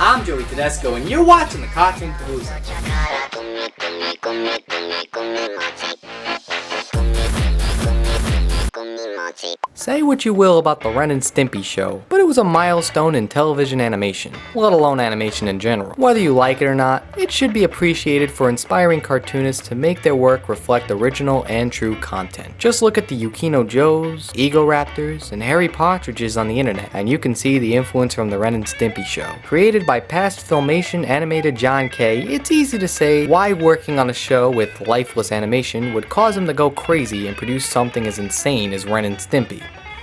I'm Joey.T.F, and you're watching the Cartoon Palooza. Say what you will about the Ren and Stimpy show, but it was a milestone in television animation, let alone animation in general. Whether you like it or not, it should be appreciated for inspiring cartoonists to make their work reflect original and true content. Just look at the Yukino Joes, Ego Raptors, and Harry Partridges on the internet, and you can see the influence from the Ren and Stimpy show. Created by past Filmation animator John K., it's easy to say why working on a show with lifeless animation would cause him to go crazy and produce something as insane as Ren and Stimpy.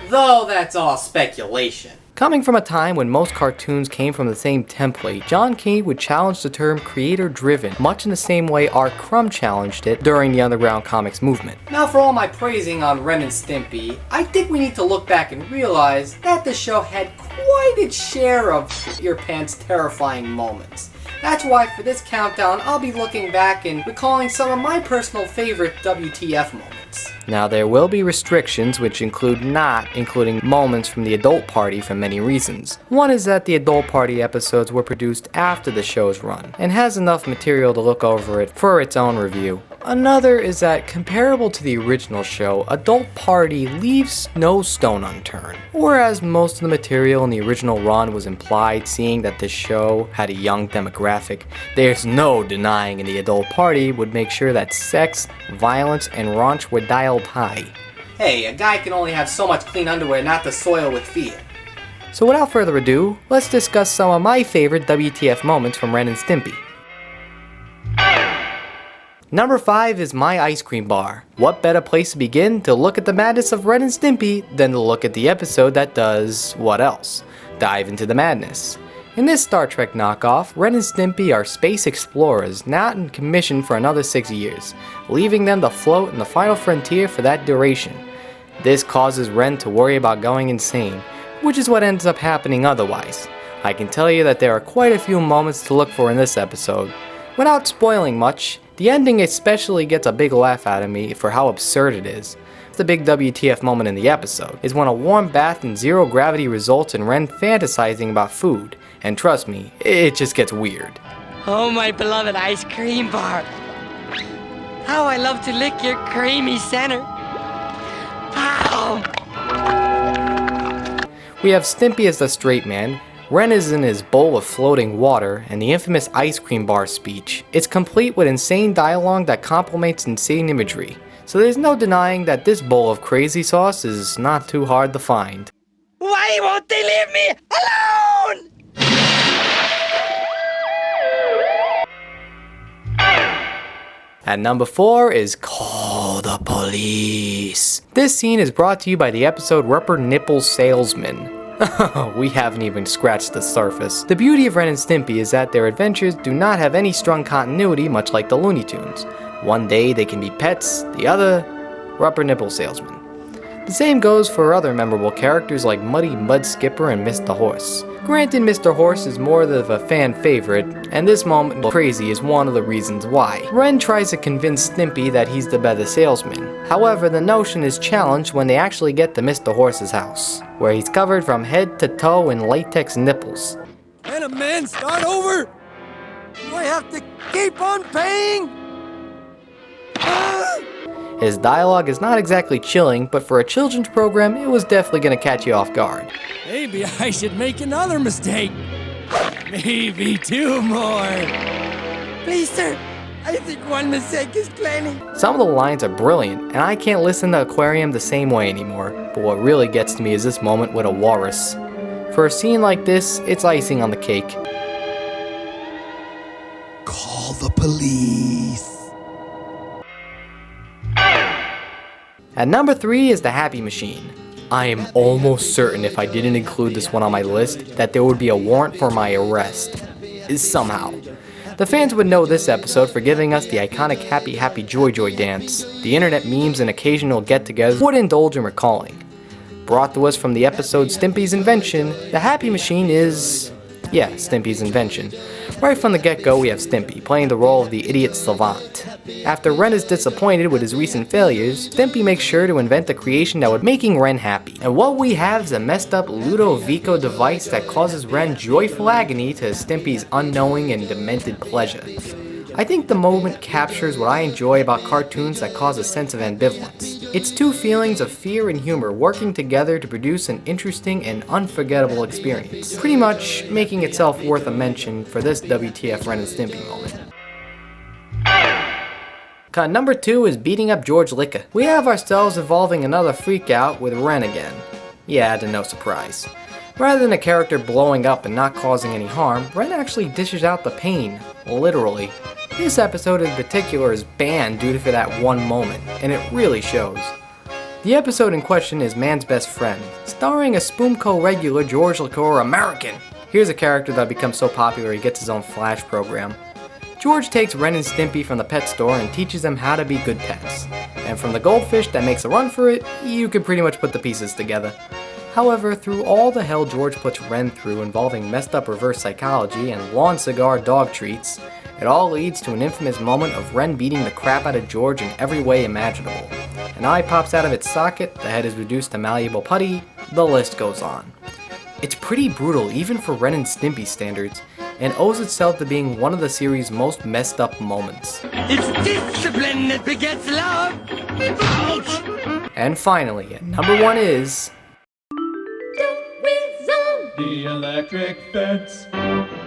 Though that's all speculation. Coming from a time when most cartoons came from the same template, John K. would challenge the term creator-driven, much in the same way Art Crumb challenged it during the underground comics movement. Now for all my praising on Ren and Stimpy, I think we need to look back and realize that the show had quite its share of your pants terrifying moments. That's why for this countdown, I'll be looking back and recalling some of my personal favorite WTF moments. Now there will be restrictions which include not including moments from the adult party for many reasons. One is that the adult party episodes were produced after the show's run, and has enough material to look over it for its own review. Another is that, comparable to the original show, Adult Party leaves no stone unturned. Whereas most of the material in the original run was implied, seeing that the show had a young demographic, there's no denying in the Adult Party would make sure that sex, violence, and raunch were dialed high. Hey, a guy can only have so much clean underwear not to soil with fear. So without further ado, let's discuss some of my favorite WTF moments from Ren and Stimpy. Number 5 is my ice cream bar. What better place to begin to look at the madness of Ren and Stimpy than to look at the episode that does what else? Dive into the madness. In this Star Trek knockoff, Ren and Stimpy are space explorers not in commission for another 6 years, leaving them to float in the final frontier for that duration. This causes Ren to worry about going insane, which is what ends up happening otherwise. I can tell you that there are quite a few moments to look for in this episode. Without spoiling much, the ending especially gets a big laugh out of me for how absurd it is. The big WTF moment in the episode is when a warm bath in zero gravity results in Ren fantasizing about food, and trust me, it just gets weird. Oh, my beloved ice cream bar. How I love to lick your creamy center. Pow! We have Stimpy as the straight man, Ren is in his bowl of floating water, and the infamous ice cream bar speech. It's complete with insane dialogue that complements insane imagery, so there's no denying that this bowl of crazy sauce is not too hard to find. Why won't they leave me alone? At number 4 is Call the Police. This scene is brought to you by the episode Rubber Nipple Salesman. We haven't even scratched the surface. The beauty of Ren and Stimpy is that their adventures do not have any strong continuity, much like the Looney Tunes. One day they can be pets, the other, rubber nipple salesmen. The same goes for other memorable characters like Muddy Mud Skipper and Mr. Horse. Granted, Mr. Horse is more of a fan favorite, and this moment of crazy is one of the reasons why. Ren tries to convince Stimpy that he's the better salesman. However, the notion is challenged when they actually get to Mr. Horse's house, where he's covered from head to toe in latex nipples. Can a man start over? Do I have to keep on paying? His dialogue is not exactly chilling, but for a children's program, it was definitely gonna catch you off guard. Maybe I should make another mistake. Maybe 2 more. Please, sir. I think 1 mistake is plenty. Some of the lines are brilliant, and I can't listen to Aquarium the same way anymore, but what really gets to me is this moment with a walrus. For a scene like this, it's icing on the cake. Call the police. At number 3 is the Happy Machine. I am almost certain if I didn't include this one on my list that there would be a warrant for my arrest. Somehow. The fans would know this episode for giving us the iconic Happy Happy Joy Joy dance. The internet memes and occasional get-togethers would indulge in recalling. Brought to us from the episode Stimpy's Invention, the Happy Machine is... yeah, Stimpy's invention. Right from the get-go, we have Stimpy, playing the role of the idiot savant. After Ren is disappointed with his recent failures, Stimpy makes sure to invent a creation that would making Ren happy. And what we have is a messed up Ludovico device that causes Ren joyful agony to Stimpy's unknowing and demented pleasure. I think the moment captures what I enjoy about cartoons that cause a sense of ambivalence. It's two feelings of fear and humor working together to produce an interesting and unforgettable experience, pretty much making itself worth a mention for this WTF Ren and Stimpy moment. Cut number 2 is beating up George Licka. We have ourselves evolving another freakout with Ren again. Yeah, to no surprise. Rather than a character blowing up and not causing any harm, Ren actually dishes out the pain, literally. This episode in particular is banned due to that one moment, and it really shows. The episode in question is Man's Best Friend, starring a Spoomco regular George Licka American. Here's a character that becomes so popular he gets his own Flash program. George takes Ren and Stimpy from the pet store and teaches them how to be good pets. And from the goldfish that makes a run for it, you can pretty much put the pieces together. However, through all the hell George puts Ren through involving messed up reverse psychology and lawn cigar dog treats, it all leads to an infamous moment of Ren beating the crap out of George in every way imaginable. An eye pops out of its socket, the head is reduced to malleable putty, the list goes on. It's pretty brutal even for Ren and Stimpy standards, and owes itself to being one of the series' most messed up moments. It's discipline that begets love. And finally, at number 1 is... The electric fence.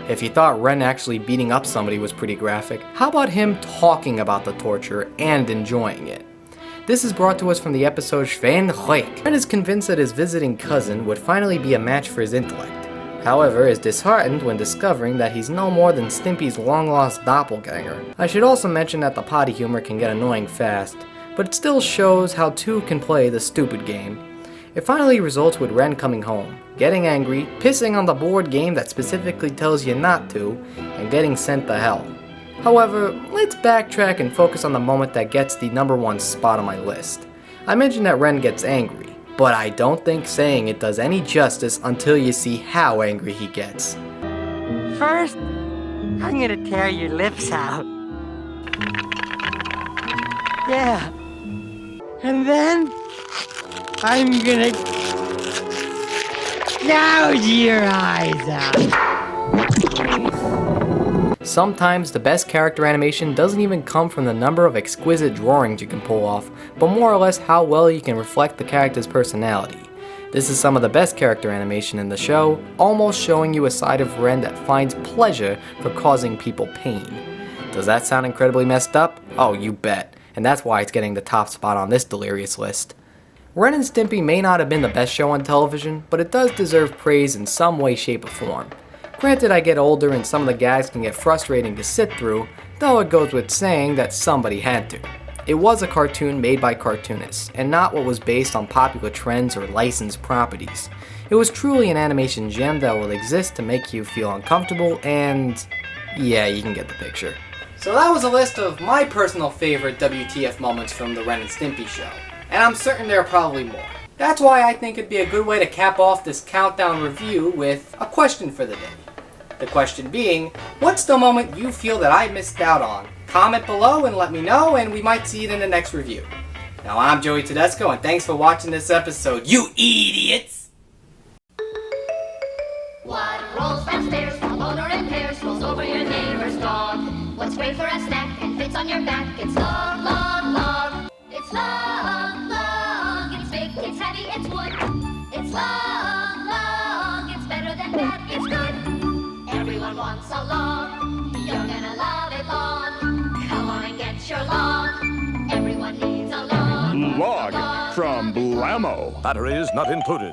If you thought Ren actually beating up somebody was pretty graphic, how about him talking about the torture and enjoying it? This is brought to us from the episode Sven Reich. Ren is convinced that his visiting cousin would finally be a match for his intellect. However, is disheartened when discovering that he's no more than Stimpy's long-lost doppelganger. I should also mention that the potty humor can get annoying fast, but it still shows how two can play the stupid game. It finally results with Ren coming home, getting angry, pissing on the board game that specifically tells you not to, and getting sent to hell. However, let's backtrack and focus on the moment that gets the number 1 spot on my list. I mentioned that Ren gets angry, but I don't think saying it does any justice until you see how angry he gets. First, I'm gonna tear your lips out. Yeah. And then, I'm gonna gouge your eyes out. Sometimes the best character animation doesn't even come from the number of exquisite drawings you can pull off, but more or less how well you can reflect the character's personality. This is some of the best character animation in the show, almost showing you a side of Ren that finds pleasure for causing people pain. Does that sound incredibly messed up? Oh, you bet. And that's why it's getting the top spot on this delirious list. Ren and Stimpy may not have been the best show on television, but it does deserve praise in some way, shape, or form. Granted, I get older and some of the gags can get frustrating to sit through, though it goes with saying that somebody had to. It was a cartoon made by cartoonists, and not what was based on popular trends or licensed properties. It was truly an animation gem that will exist to make you feel uncomfortable, and yeah, you can get the picture. So that was a list of my personal favorite WTF moments from the Ren and Stimpy show. And I'm certain there are probably more. That's why I think it'd be a good way to cap off this countdown review with a question for the day. The question being, what's the moment you feel that I missed out on? Comment below and let me know, and we might see it in the next review. Now I'm Joey.T.Cartoon.P, and thanks for watching this episode, you idiots! What rolls downstairs, from owner and pairs, rolls over your neighbor's dog? What's great for a snack and fits on your back? It's long, long, long. It's long, long. It's big, it's heavy, it's wood. It's long, long. It's better than bad, it's good. Everyone wants a lawn. You're gonna love it long. Come on and get your lawn. Everyone needs a lawn. Log from Blammo. Batteries not included.